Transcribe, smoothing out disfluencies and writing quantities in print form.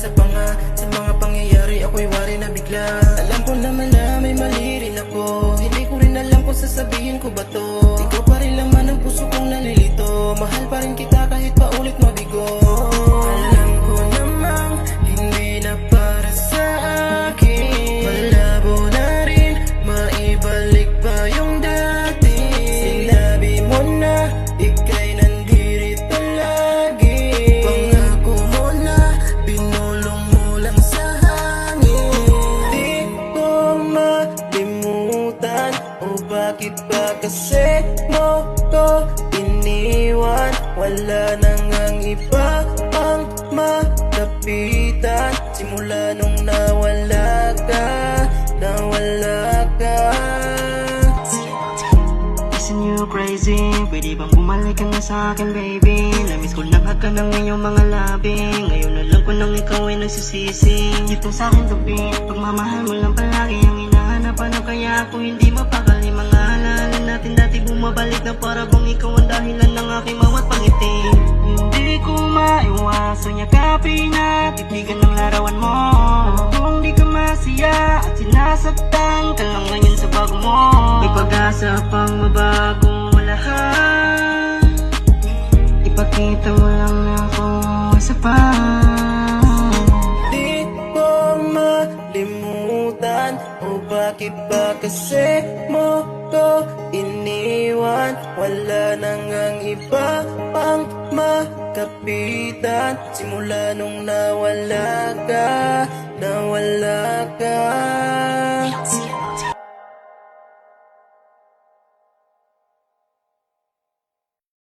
isa pa nga sa mga pangyayari, ako'y wari na bigla. Alam ko naman na may mali rin ako, hindi ko rin alam kung sasabihin ko ba to. Ikaw pa rin laman ang puso kong nalilito, mahal pa rin kita kahit paulit mabigo. Alam ko namang hindi na para sa akin, malabo na rin maibalik pa yung dati. Sinabi mo na ika'y nandito lagi, pangako mo na binulong mo lang sa hangin. Di ko malimutan, o bakit ba kasi mo ko iniwan? Wala nang ang iba ang makapitan, simula nung nawala ka, nawala ka. Isn't you crazy? Pwede bang bumalik ka na sa akin, baby? Namiss ko lang ka ng iyong mga labi, ngayon alam ko nang ikaw ay nagsisisi. Dito sa akin gabi, pagmamahal mo lang palagi ang hinahanap. Ano kaya ako hindi mapakali? Mga alaala natin dati bumabalik na para bang ikaw ang dahilan ng aking bawat pangiti. Hindi ko maiwasan yakapin at titigan ng larawan mo. Alam kong di ka masaya at sinasaktan ka lang ngayon sa bago mo. May pag-asa pang mabago lahat, ipakita mo lang na ako isa pa. Di ko malimutan, o bakit ba kasi mo ko iniwan? Wala nang ang iba pang makapitan, simula nung nawala ka, nawala ka.